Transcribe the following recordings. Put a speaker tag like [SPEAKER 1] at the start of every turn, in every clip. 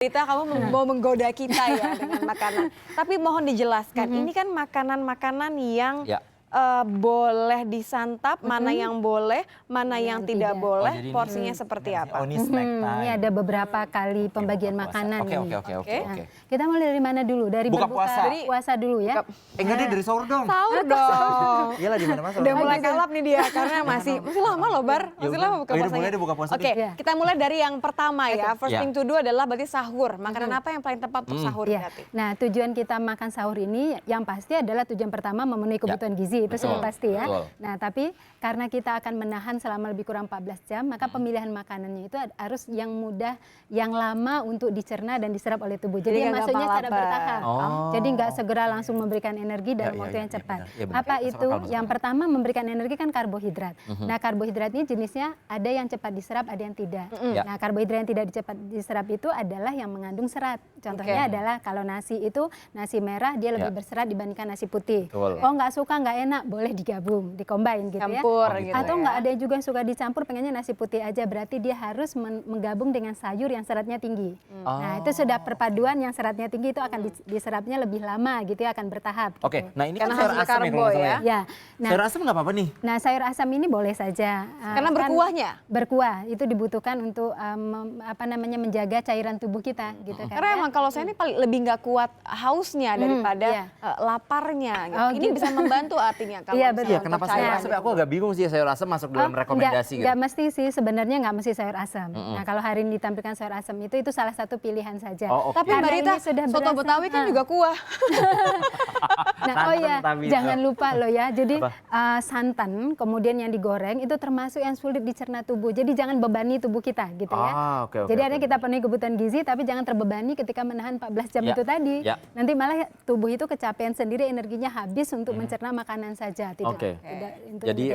[SPEAKER 1] Rita, kamu mau menggoda kita ya dengan makanan. Tapi mohon dijelaskan, ini kan makanan-makanan yang boleh disantap, mana yang boleh, mana yang tidak boleh, porsinya seperti apa?
[SPEAKER 2] Ini ada beberapa kali pembagian makanan ini.
[SPEAKER 3] Oke.
[SPEAKER 2] Kita mulai dari mana dulu? Dari
[SPEAKER 3] Buka
[SPEAKER 2] berbuka puasa dulu ya.
[SPEAKER 3] Enggak deh, dari sahur dong.
[SPEAKER 1] Sahur dong.
[SPEAKER 3] Iyalah di mana-mana.
[SPEAKER 1] Udah mulai kalap nih dia karena masih lama loh Bar, masih lama buka puasanya.
[SPEAKER 3] Mulai deh buka puasa.
[SPEAKER 1] Oke, kita mulai dari yang pertama ya. First thing to do adalah berarti sahur. Makanan apa yang paling tepat untuk sahur berarti?
[SPEAKER 2] Nah, tujuan kita makan sahur ini yang pasti adalah tujuan pertama memenuhi kebutuhan gizi, itu sudah pasti ya. Nah, tapi karena kita akan menahan selama lebih kurang 14 jam, maka pemilihan makanannya itu harus yang mudah, yang lama untuk dicerna dan diserap oleh tubuh. Jadi masuknya secara bertahap. Jadi nggak segera langsung memberikan energi dalam waktu yang cepat. Apa itu? Yang pertama memberikan energi kan karbohidrat. Nah, karbohidrat ini jenisnya ada yang cepat diserap, ada yang tidak. Nah, karbohidrat yang tidak cepat diserap itu adalah yang mengandung serat. Contohnya adalah kalau nasi itu, nasi merah dia lebih berserat dibandingkan nasi putih. Oh, nggak suka, nggak enak, boleh digabung, combine gitu ya.
[SPEAKER 1] Gitu
[SPEAKER 2] atau nggak ada juga yang suka dicampur, pengennya nasi putih aja, berarti dia harus menggabung dengan sayur yang seratnya tinggi. Nah, itu sudah perpaduan yang seratnya tinggi itu akan diserapnya lebih lama gitu ya, akan bertahap.
[SPEAKER 3] Oke,
[SPEAKER 2] gitu.
[SPEAKER 3] nah ini kan sayur asam ya kalau nggak salah ya.
[SPEAKER 2] Nah,
[SPEAKER 3] sayur asam nggak apa-apa nih?
[SPEAKER 2] Nah, sayur asam ini boleh saja.
[SPEAKER 1] Karena berkuahnya?
[SPEAKER 2] Berkuah, itu dibutuhkan untuk menjaga cairan tubuh kita gitu kan.
[SPEAKER 1] Karena emang kalau saya ini lebih nggak kuat hausnya daripada laparnya. Gitu. Ini bisa membantu artinya kalau
[SPEAKER 3] kenapa sayur asam? Aku agak bingung sih sayur asam masuk dalam rekomendasi.
[SPEAKER 2] Enggak mesti sih, sebenarnya nggak mesti sayur asam. Nah, kalau hari ini ditampilkan sayur asam itu salah satu pilihan saja.
[SPEAKER 1] Tapi Mbak Rita, soto Betawi kan juga kuah.
[SPEAKER 2] Nah, jangan lupa loh ya. Jadi santan kemudian yang digoreng itu termasuk yang sulit dicerna tubuh. Jadi jangan bebani tubuh kita gitu ya. Jadi artinya kita penuhi kebutuhan gizi tapi jangan terbebani ketika menahan 14 jam itu tadi. Nanti malah tubuh itu kecapean sendiri, energinya habis untuk mencerna makanan saja.
[SPEAKER 3] Jadi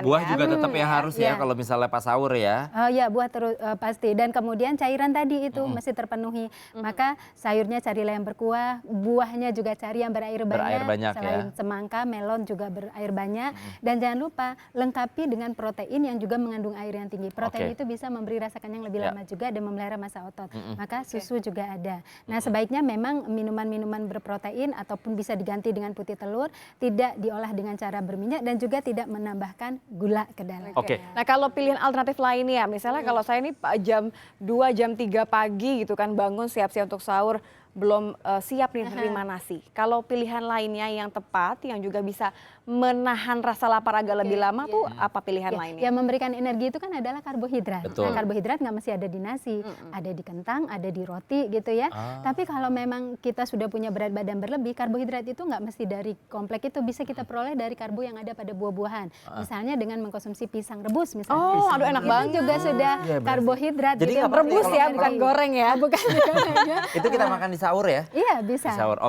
[SPEAKER 3] buah juga tetap ya harus ya kalau misalnya pas sahur ya.
[SPEAKER 2] Oh ya, buah terus pasti. Dan kemudian cairan tadi itu mesti terpenuhi. Maka sayurnya carilah yang berkuah, buahnya juga cari yang berair banyak. Selain semangka, melon juga berair banyak. Dan jangan lupa lengkapi dengan protein yang juga mengandung air yang tinggi. Protein itu bisa memberi rasa kenyang lebih lama juga dan memelihara massa otot. Maka susu juga ada. Nah, sebaiknya memang minuman-minuman berprotein ataupun bisa diganti dengan putih telur, tidak diolah dengan cara berminyak dan juga tidak menambahkan gula ke dalam.
[SPEAKER 1] Nah, kalau pilihan alternatif lainnya, misalnya kalau saya ini jam 2, jam 3 pagi gitu kan bangun siap-siap untuk sahur, belum siap nih menerima nasi. Kalau pilihan lainnya yang tepat, yang juga bisa menahan rasa lapar agak lebih lama tuh apa pilihan lainnya?
[SPEAKER 2] Yang memberikan energi itu kan adalah karbohidrat.
[SPEAKER 3] Betul.
[SPEAKER 2] Nah, karbohidrat nggak mesti ada di nasi, ada di kentang, ada di roti gitu ya. Tapi kalau memang kita sudah punya berat badan berlebih, karbohidrat itu nggak mesti dari komplek itu, bisa kita peroleh dari karbo yang ada pada buah-buahan. Misalnya dengan mengkonsumsi pisang rebus misalnya.
[SPEAKER 1] Aduh enak banget.
[SPEAKER 2] Itu juga sudah karbohidrat.
[SPEAKER 3] Jadi
[SPEAKER 2] gitu,
[SPEAKER 1] rebus ya, bukan goreng ya.
[SPEAKER 2] Bukan goreng ya.
[SPEAKER 3] Itu kita makan di sahur ya?
[SPEAKER 2] Iya, bisa.
[SPEAKER 3] Di sahur.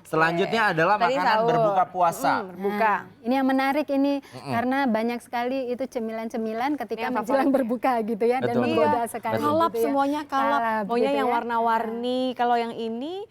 [SPEAKER 3] Selanjutnya adalah makanan berbuka puasa.
[SPEAKER 2] Ini yang menarik ini karena banyak sekali itu cemilan-cemilan ketika menjelang berbuka gitu ya. Dan menggoda sekali.
[SPEAKER 1] Kalap
[SPEAKER 2] gitu ya.
[SPEAKER 1] semuanya kalap. Maunya
[SPEAKER 2] gitu
[SPEAKER 1] yang
[SPEAKER 2] ya.
[SPEAKER 1] warna-warni. Kalau yang ini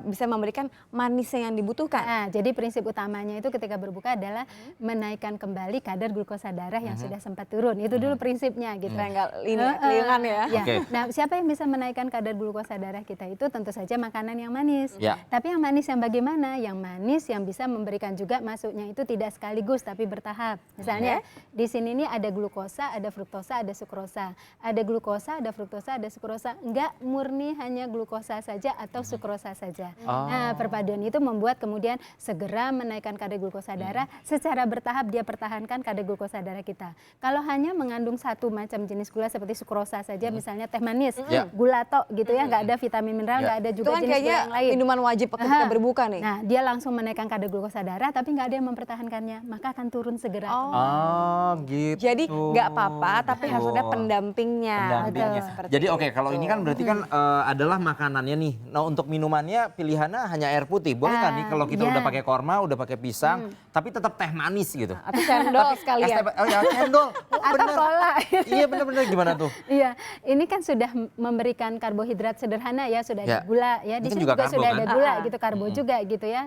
[SPEAKER 1] bisa memberikan manisnya yang dibutuhkan.
[SPEAKER 2] Nah, jadi prinsip utamanya itu ketika berbuka adalah menaikkan kembali kadar glukosa darah yang sudah sempat turun. Itu dulu prinsipnya gitu.
[SPEAKER 1] Kelilingan ya.
[SPEAKER 2] Nah, siapa yang bisa menaikkan kadar glukosa darah kita itu tentu saja makanan yang manis. Tapi yang manis yang bagaimana? Yang manis yang bisa memberikan juga masuknya itu tidak sekaligus tapi bertahap. Misalnya di sini nih ada glukosa, ada fruktosa, ada sukrosa. Ada glukosa, ada fruktosa, ada sukrosa. Enggak murni hanya glukosa saja atau sukrosa saja. Nah, perpaduan itu membuat kemudian segera menaikkan kadar glukosa darah, secara bertahap dia pertahankan kadar glukosa darah kita. Kalau hanya mengandung satu macam jenis gula seperti sukrosa saja, misalnya teh manis, gula tok gitu ya, nggak ada vitamin mineral, nggak ada juga jenis gula yang lain.
[SPEAKER 1] Minuman wajib ketika berbuka nih.
[SPEAKER 2] Nah, dia langsung menaikkan kadar glukosa darah, tapi nggak ada yang mempertahankannya, maka akan turun segera.
[SPEAKER 3] Gitu.
[SPEAKER 1] Jadi nggak apa-apa, tapi harus ada pendampingnya.
[SPEAKER 3] Jadi kalau ini kan berarti kan adalah makanannya nih. Nah, untuk minumannya sebenarnya pilihannya hanya air putih. Boleh nggak nih kalau kita
[SPEAKER 2] ya.
[SPEAKER 3] udah pakai korma, udah pakai pisang, tapi tetap teh manis gitu?
[SPEAKER 1] Atau cendol sekalian.
[SPEAKER 3] Oh ya, cendol. Oh,
[SPEAKER 2] Atau
[SPEAKER 3] bener.
[SPEAKER 2] cola.
[SPEAKER 3] Iya benar-benar gimana tuh?
[SPEAKER 2] Iya, ini kan sudah memberikan karbohidrat sederhana ya, sudah ada gula ya. Di
[SPEAKER 3] Ini kan
[SPEAKER 2] sini
[SPEAKER 3] juga
[SPEAKER 2] juga
[SPEAKER 3] karbo,
[SPEAKER 2] sudah
[SPEAKER 3] kan?
[SPEAKER 2] ada gula gitu, karbo juga gitu ya.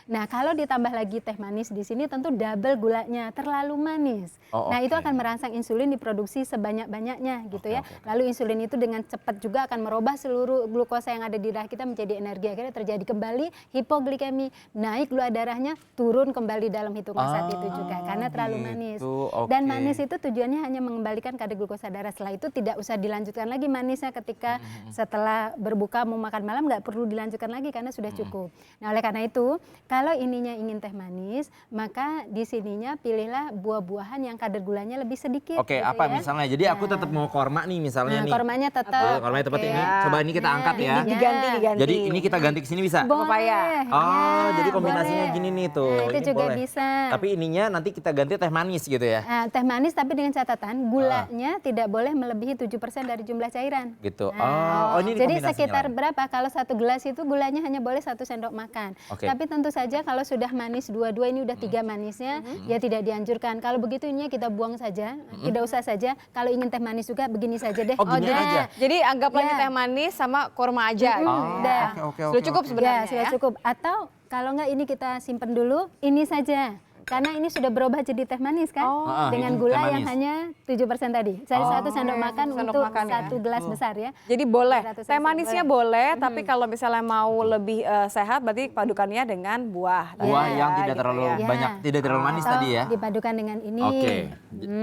[SPEAKER 2] Nah, kalau ditambah lagi teh manis di sini tentu double gulanya, terlalu manis. Nah, itu akan merangsang insulin diproduksi sebanyak-banyaknya gitu ya. Lalu insulin itu dengan cepat juga akan merubah seluruh glukosa yang ada di darah kita menjadi energi. Akhirnya terjadi kembali hipoglikemi, naik gula darahnya, turun kembali dalam hitungan saat itu juga karena terlalu manis. Dan manis itu tujuannya hanya mengembalikan kadar glukosa darah. Setelah itu tidak usah dilanjutkan lagi manisnya ketika setelah berbuka mau makan malam, nggak perlu dilanjutkan lagi karena sudah cukup. Nah, oleh karena itu kalau ininya ingin teh manis, maka di sininya pilihlah buah-buahan yang kadar gulanya lebih sedikit.
[SPEAKER 3] Oke,
[SPEAKER 2] gitu
[SPEAKER 3] apa
[SPEAKER 2] ya.
[SPEAKER 3] misalnya? Jadi aku tetap mau korma nih misalnya nih.
[SPEAKER 2] Kormanya tetap.
[SPEAKER 3] Kormanya tetap ini. Coba ini kita angkat ya.
[SPEAKER 1] Diganti.
[SPEAKER 3] Jadi ini kita ganti ke sini bisa?
[SPEAKER 2] Boleh.
[SPEAKER 3] Oh,
[SPEAKER 2] ya,
[SPEAKER 3] jadi kombinasinya
[SPEAKER 2] boleh.
[SPEAKER 3] gini nih tuh.
[SPEAKER 2] Nah, itu
[SPEAKER 3] Ini
[SPEAKER 2] juga
[SPEAKER 3] boleh.
[SPEAKER 2] bisa.
[SPEAKER 3] Tapi ininya nanti kita ganti teh manis gitu ya?
[SPEAKER 2] Teh manis tapi dengan catatan gulanya tidak boleh melebihi 7% dari jumlah cairan.
[SPEAKER 3] Gitu.
[SPEAKER 2] Nah,
[SPEAKER 3] Oh, ini
[SPEAKER 2] jadi
[SPEAKER 3] kombinasinya
[SPEAKER 2] sekitar
[SPEAKER 3] lagi.
[SPEAKER 2] berapa? Kalau 1 gelas itu gulanya hanya boleh 1 sendok makan.
[SPEAKER 3] Oke.
[SPEAKER 2] Tapi tentu saja kalau sudah manis dua-dua ini udah 3 manisnya, ya tidak dianjurkan. Kalau begitu ini kita buang saja, tidak usah saja. Kalau ingin teh manis juga begini saja deh.
[SPEAKER 3] Oh, gini aja?
[SPEAKER 1] Jadi anggaplah ini
[SPEAKER 2] Ya.
[SPEAKER 1] teh manis sama kurma aja.
[SPEAKER 2] Udah.
[SPEAKER 3] Oke.
[SPEAKER 1] Sudah cukup sebenarnya
[SPEAKER 2] Ya, sudah
[SPEAKER 1] ya.
[SPEAKER 2] cukup. Atau kalau enggak ini kita simpen dulu, ini saja. Karena ini sudah berubah jadi teh manis kan, dengan
[SPEAKER 3] ini
[SPEAKER 2] gula
[SPEAKER 3] teh
[SPEAKER 2] yang
[SPEAKER 3] manis.
[SPEAKER 2] hanya 7% tadi. Saya 1 sendok makan
[SPEAKER 1] sendok
[SPEAKER 2] untuk
[SPEAKER 1] makan ya.
[SPEAKER 2] 1 gelas besar ya.
[SPEAKER 1] Jadi boleh,
[SPEAKER 2] 300
[SPEAKER 1] teh
[SPEAKER 2] cc
[SPEAKER 1] manisnya boleh, tapi kalau misalnya mau lebih sehat berarti padukannya dengan buah.
[SPEAKER 3] Buah
[SPEAKER 1] Ya,
[SPEAKER 3] yang tidak
[SPEAKER 1] gitu
[SPEAKER 3] terlalu
[SPEAKER 1] ya.
[SPEAKER 3] banyak, tidak terlalu manis
[SPEAKER 2] Atau
[SPEAKER 3] tadi ya?
[SPEAKER 2] dipadukan dengan ini.
[SPEAKER 3] Oke.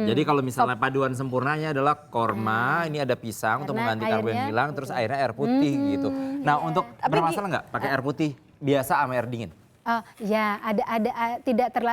[SPEAKER 3] Jadi kalau misalnya paduan sempurnanya adalah korma, ini ada pisang untuk
[SPEAKER 2] Karena
[SPEAKER 3] mengganti karbo yang
[SPEAKER 2] airnya-
[SPEAKER 3] hilang, terus airnya air putih gitu. Nah, untuk bermasalah nggak pakai air putih biasa sama air dingin?
[SPEAKER 2] Oh ya,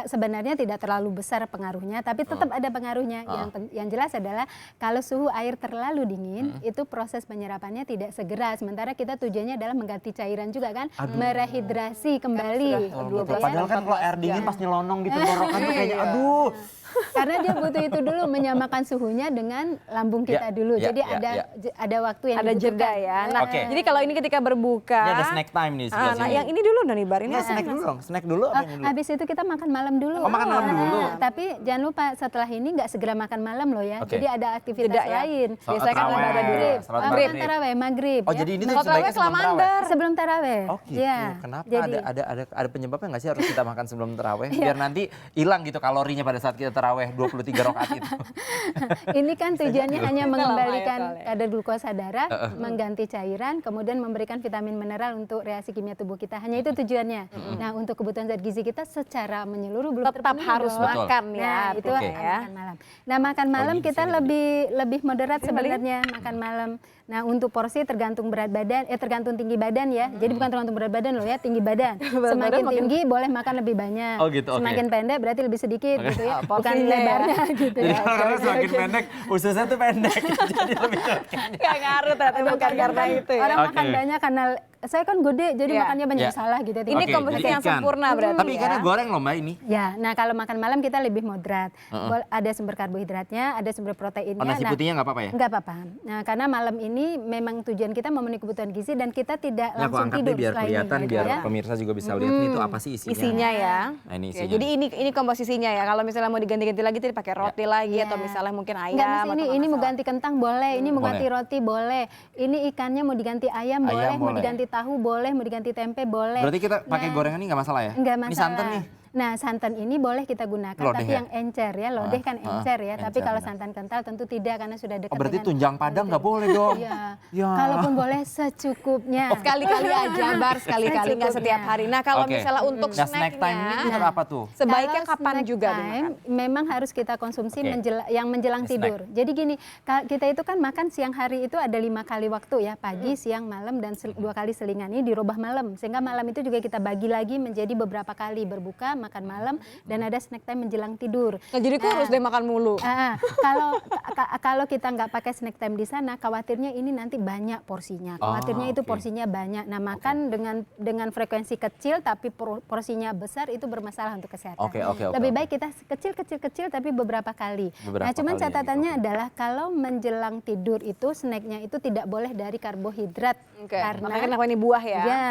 [SPEAKER 2] sebenarnya tidak terlalu besar pengaruhnya, tapi tetap ada pengaruhnya. Yang jelas adalah kalau suhu air terlalu dingin, itu proses penyerapannya tidak segera. Sementara kita tujuannya adalah mengganti cairan juga kan, merehidrasi kembali.
[SPEAKER 3] Padahal kan kalau air dingin pas nyelonong di tenggorokan tuh kayaknya aduh.
[SPEAKER 2] Karena dia butuh itu dulu menyamakan suhunya dengan lambung kita dulu. Jadi ada waktu yang
[SPEAKER 1] Ada
[SPEAKER 2] dibutuhkan.
[SPEAKER 1] jeda ya. Nah,
[SPEAKER 3] Oke.
[SPEAKER 1] jadi kalau ini ketika berbuka.
[SPEAKER 3] Ini ada snack time nih sebelah
[SPEAKER 1] Nah,
[SPEAKER 3] sini.
[SPEAKER 1] yang ini dulu nih Bar. Ini
[SPEAKER 3] Nah, snack dulu dong. Snack dulu apa yang dulu?
[SPEAKER 2] Habis itu kita makan malam dulu.
[SPEAKER 3] Oh, makan malam dulu.
[SPEAKER 2] Tapi jangan lupa setelah ini nggak segera makan malam loh ya.
[SPEAKER 3] Oke.
[SPEAKER 2] Jadi ada aktivitas
[SPEAKER 1] Jeda ya.
[SPEAKER 2] lain.
[SPEAKER 3] Salat
[SPEAKER 2] Biasanya kan
[SPEAKER 3] tarawih,
[SPEAKER 2] ada maghrib.
[SPEAKER 3] salat
[SPEAKER 2] Bukan
[SPEAKER 3] maghrib.
[SPEAKER 2] tarawih, maghrib.
[SPEAKER 3] Oh,
[SPEAKER 2] ya.
[SPEAKER 3] jadi ini tuh
[SPEAKER 1] Kalau
[SPEAKER 3] sebaiknya
[SPEAKER 1] tarawih
[SPEAKER 3] sebelum tarawih.
[SPEAKER 1] salamander.
[SPEAKER 2] Sebelum tarawih.
[SPEAKER 3] Oh gitu.
[SPEAKER 2] Ya.
[SPEAKER 3] Kenapa
[SPEAKER 2] Jadi,
[SPEAKER 3] ada penyebabnya nggak sih harus kita makan sebelum taraweh? Biar nanti hilang gitu kalorinya pada saat kita taraweh 23 rakaat itu.
[SPEAKER 2] ini kan tujuannya hanya
[SPEAKER 1] Lama ya
[SPEAKER 2] mengembalikan
[SPEAKER 1] soalnya.
[SPEAKER 2] kadar glukosa darah, mengganti cairan, kemudian memberikan vitamin mineral untuk reaksi kimia tubuh kita. Hanya itu tujuannya. Nah, untuk kebutuhan zat gizi kita secara menyeluruh belum
[SPEAKER 1] Tetap
[SPEAKER 2] terpenuhi
[SPEAKER 1] harus
[SPEAKER 2] dong.
[SPEAKER 1] makan ya.
[SPEAKER 2] Nah, itu
[SPEAKER 1] Oke.
[SPEAKER 2] makan malam. Nah, makan malam
[SPEAKER 3] ini
[SPEAKER 2] kita
[SPEAKER 3] bisa
[SPEAKER 2] lebih moderat sebenarnya makan malam. Nah, untuk porsi tergantung berat badan, tergantung tinggi badan ya. Jadi bukan tergantung berat badan loh ya, tinggi badan. Semakin tinggi boleh makan lebih banyak.
[SPEAKER 3] Oh gitu, oke.
[SPEAKER 2] Semakin pendek berarti lebih sedikit gitu ya. Bukan
[SPEAKER 1] porsinya ya.
[SPEAKER 2] lebarnya gitu
[SPEAKER 3] Jadi
[SPEAKER 2] ya.
[SPEAKER 3] karena semakin pendek, ususnya tuh pendek. Jadi lebih
[SPEAKER 1] Gak ngaruh ternyata bukan karena itu ya.
[SPEAKER 2] Orang
[SPEAKER 3] Oke.
[SPEAKER 2] makan banyak karena saya kan gede jadi
[SPEAKER 1] Iya.
[SPEAKER 2] makannya banyak
[SPEAKER 3] Iya.
[SPEAKER 2] salah gitu.
[SPEAKER 1] Ini
[SPEAKER 3] Oke,
[SPEAKER 1] komposisi
[SPEAKER 3] jadi
[SPEAKER 1] yang
[SPEAKER 3] ikan.
[SPEAKER 1] sempurna berarti
[SPEAKER 3] Tapi
[SPEAKER 1] ya.
[SPEAKER 3] ikannya goreng loh Mbak ini.
[SPEAKER 2] Ya, nah kalau makan malam kita lebih moderat. Ada sumber karbohidratnya, ada sumber proteinnya.
[SPEAKER 3] Oh, nasi putihnya nggak apa-apa ya?
[SPEAKER 2] Nggak apa-apa. Nah, karena malam ini memang tujuan kita memenuhi kebutuhan gizi dan kita tidak
[SPEAKER 3] Ini aku
[SPEAKER 2] langsung
[SPEAKER 3] angkat
[SPEAKER 2] tidur
[SPEAKER 3] deh biar
[SPEAKER 2] setelah ini,
[SPEAKER 3] kelihatan,
[SPEAKER 2] gitu
[SPEAKER 3] biar
[SPEAKER 2] ya.
[SPEAKER 3] pemirsa juga bisa lihat nih itu apa sih isinya.
[SPEAKER 1] Isinya ya.
[SPEAKER 3] Nah, ini
[SPEAKER 1] Oke,
[SPEAKER 3] isinya.
[SPEAKER 1] jadi ini komposisinya ya. Kalau misalnya mau diganti-ganti lagi tadi pakai roti lagi atau misalnya mungkin ayam.
[SPEAKER 2] Nggak mesti
[SPEAKER 1] atau
[SPEAKER 2] ini mau
[SPEAKER 1] masalah.
[SPEAKER 2] ganti kentang boleh, ini mau
[SPEAKER 3] Boleh.
[SPEAKER 2] ganti roti boleh, ini ikannya mau diganti ayam boleh, mau
[SPEAKER 3] boleh.
[SPEAKER 2] diganti tahu boleh, mau diganti tempe boleh.
[SPEAKER 3] Berarti kita pakai gorengan ini nggak masalah ya?
[SPEAKER 2] Enggak masalah.
[SPEAKER 3] Ini santan nih.
[SPEAKER 2] Nah, santan ini boleh kita gunakan,
[SPEAKER 3] Lodeh
[SPEAKER 2] tapi
[SPEAKER 3] ya?
[SPEAKER 2] yang encer ya, lodeh kan encer ya. Tapi
[SPEAKER 3] encer,
[SPEAKER 2] kalau
[SPEAKER 3] benar.
[SPEAKER 2] santan kental tentu tidak karena sudah dekat
[SPEAKER 3] Oh, berarti
[SPEAKER 2] dengan
[SPEAKER 3] tunjang Padang nggak boleh dong?
[SPEAKER 2] Iya.
[SPEAKER 3] Ya.
[SPEAKER 2] Kalaupun boleh secukupnya.
[SPEAKER 1] Sekali-kali aja Bar, sekali-kali nggak setiap hari. Nah kalau
[SPEAKER 3] Oke.
[SPEAKER 1] misalnya untuk
[SPEAKER 3] Nah, snack time ini
[SPEAKER 1] snacknya,
[SPEAKER 3] untuk apa tuh?
[SPEAKER 1] sebaiknya
[SPEAKER 2] Kalau
[SPEAKER 1] kapan
[SPEAKER 2] snack
[SPEAKER 1] juga
[SPEAKER 2] time,
[SPEAKER 1] dimakan?
[SPEAKER 2] memang harus kita konsumsi
[SPEAKER 3] Oke.
[SPEAKER 2] yang menjelang
[SPEAKER 3] Snack.
[SPEAKER 2] tidur. Jadi gini, kita itu kan makan siang hari itu ada 5 kali waktu ya, pagi, siang, malam dan 2 kali selingan. Ini dirubah malam, sehingga malam itu juga kita bagi lagi menjadi beberapa kali berbuka, makan malam, dan ada snack time menjelang tidur.
[SPEAKER 1] Nah, jadi kurus deh makan mulu.
[SPEAKER 2] Kalau kita nggak pakai snack time di sana, khawatirnya ini nanti banyak porsinya. Khawatirnya itu porsinya banyak. Nah, makan dengan frekuensi kecil tapi porsinya besar itu bermasalah untuk kesehatan. Lebih baik kita kecil tapi beberapa kali. Nah, cuman catatannya adalah kalau menjelang tidur itu snacknya itu tidak boleh dari karbohidrat. Karena
[SPEAKER 1] kenapa ini buah ya?
[SPEAKER 2] Ya,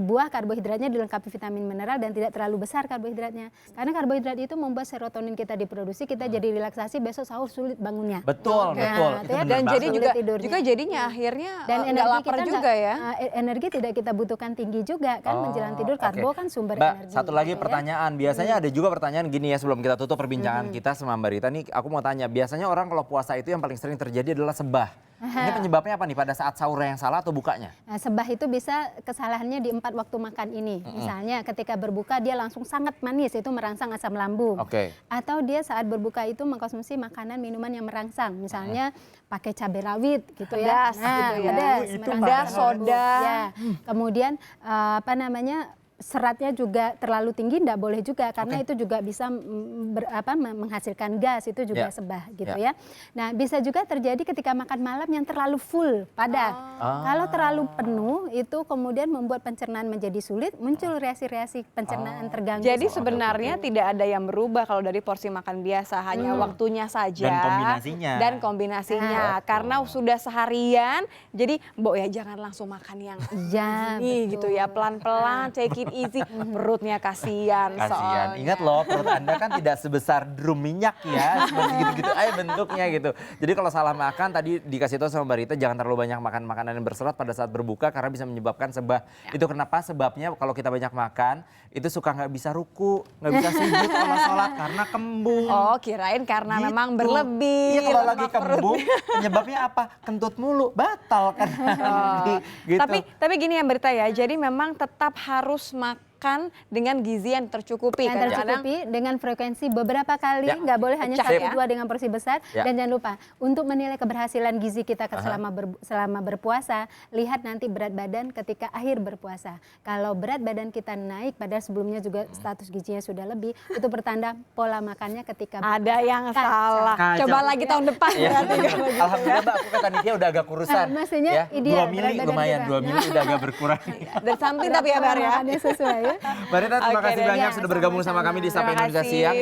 [SPEAKER 2] buah karbohidratnya dilengkapi vitamin mineral dan tidak terlalu besar karbohidratnya. Karena karbohidrat itu membuat serotonin kita diproduksi, kita jadi relaksasi, besok sahur sulit bangunnya.
[SPEAKER 3] Betul.
[SPEAKER 1] Dan jadi juga jadinya akhirnya nggak lapar juga ya.
[SPEAKER 2] Energi tidak kita butuhkan tinggi juga kan, menjelang tidur karbo kan sumber
[SPEAKER 3] Mbak,
[SPEAKER 2] energi.
[SPEAKER 3] satu lagi pertanyaan. Biasanya ada juga pertanyaan gini ya, sebelum kita tutup perbincangan kita sama Mbak Rita nih, aku mau tanya, biasanya orang kalau puasa itu yang paling sering terjadi adalah sebah. Ini penyebabnya apa nih, pada saat sahur yang salah atau bukanya?
[SPEAKER 2] Nah, sebah itu bisa kesalahannya di 4 waktu makan ini. Misalnya ketika berbuka dia langsung sangat manis, itu merangsang asam lambung. Atau dia saat berbuka itu mengkonsumsi makanan minuman yang merangsang. Misalnya pakai cabai rawit gitu ya.
[SPEAKER 1] Pedas, soda.
[SPEAKER 2] Ya. Kemudian seratnya juga terlalu tinggi tidak boleh juga, karena itu juga bisa menghasilkan gas, itu juga sebah gitu ya. Nah, bisa juga terjadi ketika makan malam yang terlalu full padat. Kalau terlalu penuh itu kemudian membuat pencernaan menjadi sulit, muncul reaksi-reaksi pencernaan terganggu.
[SPEAKER 1] Jadi sebenarnya tidak ada yang berubah kalau dari porsi makan biasa, hanya waktunya saja dan kombinasinya. Karena sudah seharian, jadi Mbok ya jangan langsung makan yang gitu ya, pelan-pelan, take it easy, perutnya kasihan.
[SPEAKER 3] Ingat loh, perut Anda kan tidak sebesar drum minyak ya, seperti gitu-gitu aja bentuknya gitu. Jadi kalau salah makan, tadi dikasih tahu sama Mbak Rita, jangan terlalu banyak makan makanan yang berserat pada saat berbuka karena bisa menyebabkan sebah. Itu kenapa? Sebabnya kalau kita banyak makan itu suka nggak bisa ruku, nggak bisa sujud kalau sholat karena kembung.
[SPEAKER 1] Oh, kirain karena memang berlebih.
[SPEAKER 3] Iya, kalau lagi kembung penyebabnya apa? Kentut mulu, batal kan. Gitu.
[SPEAKER 1] Tapi gini ya Berita ya, jadi memang tetap harus makan dengan gizi yang tercukupi.
[SPEAKER 2] Dengan frekuensi beberapa kali, nggak boleh hanya 1-2 dengan porsi besar. Dan jangan lupa, untuk menilai keberhasilan gizi kita selama berpuasa, lihat nanti berat badan ketika akhir berpuasa. Kalau berat badan kita naik, padahal sebelumnya juga status gizinya sudah lebih, itu pertanda pola makannya ketika
[SPEAKER 1] ada yang salah. Coba lagi tahun depan.
[SPEAKER 3] Alhamdulillah Mbak, aku kata Nitya udah agak kurusan.
[SPEAKER 2] Maksudnya
[SPEAKER 3] ideal, 2 mili lumayan, 2 mili udah agak berkurang.
[SPEAKER 1] Dan samping tapi ya Bar ya.
[SPEAKER 2] Sesuai ya.
[SPEAKER 3] Mbak Rita, terima kasih banyak sudah bergabung sama kami di Sapa Indonesia Siang.